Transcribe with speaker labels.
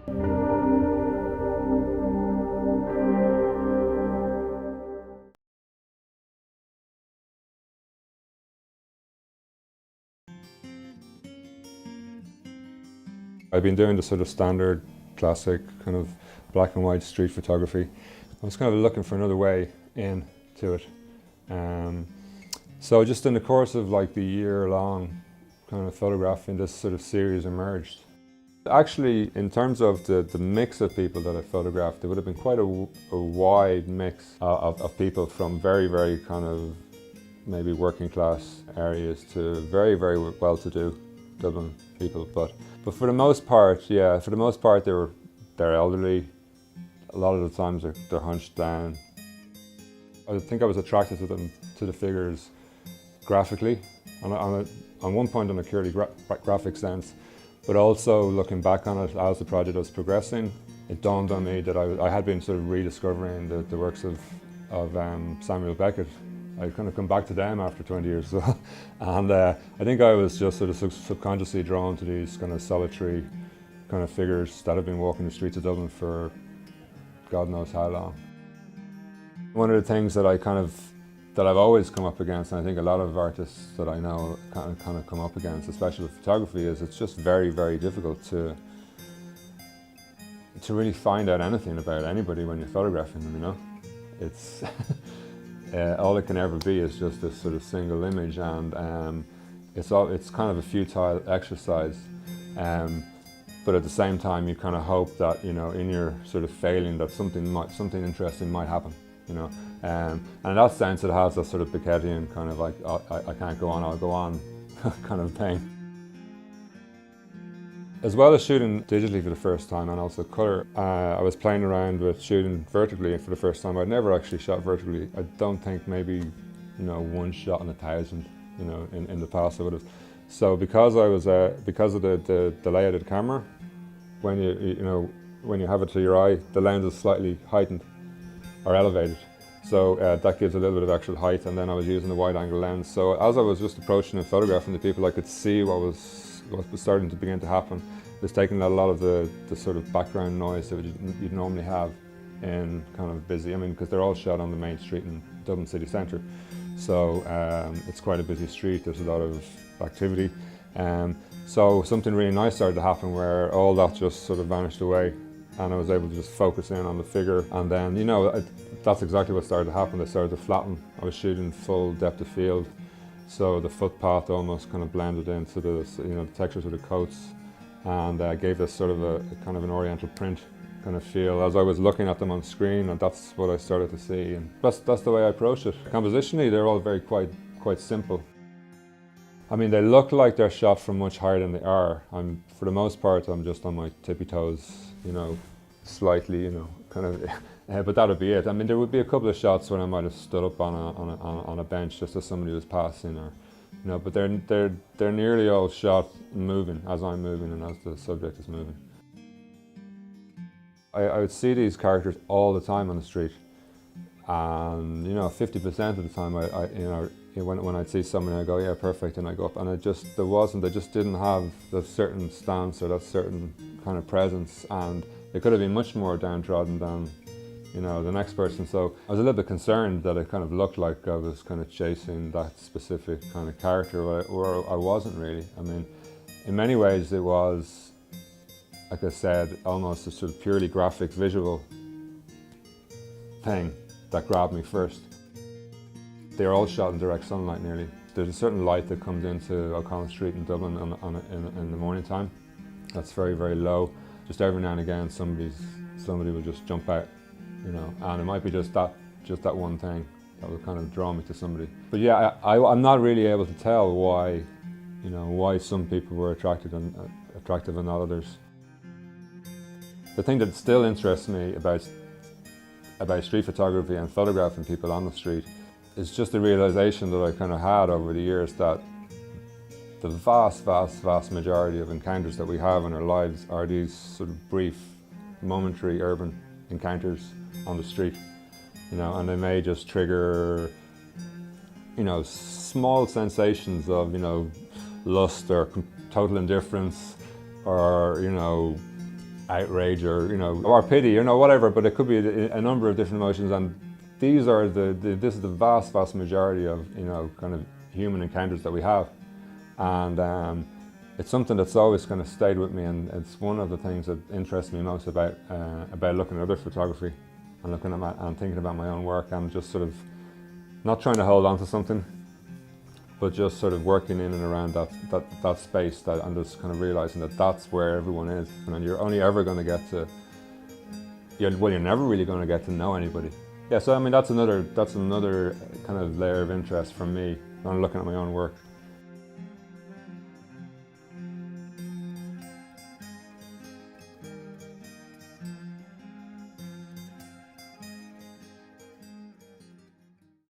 Speaker 1: I've been doing the sort of standard, classic, kind of black and white street photography. I was kind of looking for another way into it. So just in the course of like the year-long kind of photographing, this sort of series emerged. Actually, in terms of the mix of people that I photographed, there would have been quite a wide mix of people from very, very kind of maybe working class areas to very, very well-to-do Dublin people. But for the most part, yeah, they're elderly. A lot of the times they're hunched down. I think I was attracted to the figures graphically, on one point on a purely graphic sense, but also looking back on it as the project was progressing, it dawned on me that I had been sort of rediscovering the works of Samuel Beckett. I'd kind of come back to them after 20 years as well. And I think I was just sort of subconsciously drawn to these kind of solitary kind of figures that have been walking the streets of Dublin for God knows how long. One of the things that I've always come up against, and I think a lot of artists that I know kind of come up against, especially with photography, is it's just very, very difficult to really find out anything about anybody when you're photographing them, you know? It's all it can ever be is just this sort of single image, and it's kind of a futile exercise. But at the same time, you kind of hope that, you know, in your sort of failing, that something interesting might happen, you know. And in that sense, it has a sort of Beckettian kind of like, oh, I can't go on, I'll go on kind of thing. As well as shooting digitally for the first time and also colour, I was playing around with shooting vertically for the first time. I'd never actually shot vertically. I don't think maybe, you know, one shot in 1,000, you know, in the past I would have. So because of the layout of the camera, when you have it to your eye, the lens is slightly heightened or elevated. So that gives a little bit of extra height, and then I was using the wide angle lens. So as I was just approaching and photographing the people, I could see what was starting to begin to happen. It was taking a lot of the sort of background noise that you'd normally have in kind of busy, I mean, because they're all shot on the main street in Dublin city centre. So it's quite a busy street, there's a lot of activity. So something really nice started to happen where all that just sort of vanished away, and I was able to just focus in on the figure. And then, you know, that's exactly what started to happen. They started to flatten. I was shooting full depth of field, so the footpath almost kind of blended into the, you know, the textures of the coats, and gave this sort of a kind of an oriental print kind of feel as I was looking at them on screen, and that's what I started to see. And that's the way I approach it. Compositionally, they're all very quite simple. I mean, they look like they're shot from much higher than they are. For the most part, I'm just on my tippy toes, you know, slightly, you know, kind of, but that would be it. I mean, there would be a couple of shots when I might have stood up on a bench just as somebody was passing, or, you know, but they're nearly all shot moving as I'm moving and as the subject is moving. I would see these characters all the time on the street, and, you know, 50% of the time when I'd see someone, I go, yeah, perfect, and I go up, and they just didn't have that certain stance or that certain kind of presence, and they could have been much more downtrodden than, you know, the next person. So I was a little bit concerned that it kind of looked like I was kind of chasing that specific kind of character, or I wasn't really. I mean, in many ways it was, like I said, almost a sort of purely graphic visual thing that grabbed me first. They're all shot in direct sunlight nearly. There's a certain light that comes into O'Connell Street in Dublin in the morning time. That's very, very low. Just every now and again somebody will just jump out, you know, and it might be just that one thing that will kind of draw me to somebody. But yeah, I'm not really able to tell why, you know, why some people were attractive and not others. The thing that still interests me about street photography and photographing people on the street is just the realization that I kind of had over the years that the vast, vast, vast majority of encounters that we have in our lives are these sort of brief, momentary urban encounters on the street, you know, and they may just trigger, you know, small sensations of, you know, lust or total indifference, or, you know, outrage or, or pity, whatever, but it could be a number of different emotions, and these are this is the vast majority of, kind of human encounters that we have. And it's something that's always kind of stayed with me, and it's one of the things that interests me most about looking at other photography and looking at and thinking about my own work, and just sort of not trying to hold on to something, but just sort of working in and around that space, and just kind of realizing that that's where everyone is, and you're only ever going to get to, you're never really going to get to know anybody. Yeah, so I mean that's another kind of layer of interest from me when I'm looking at my own work.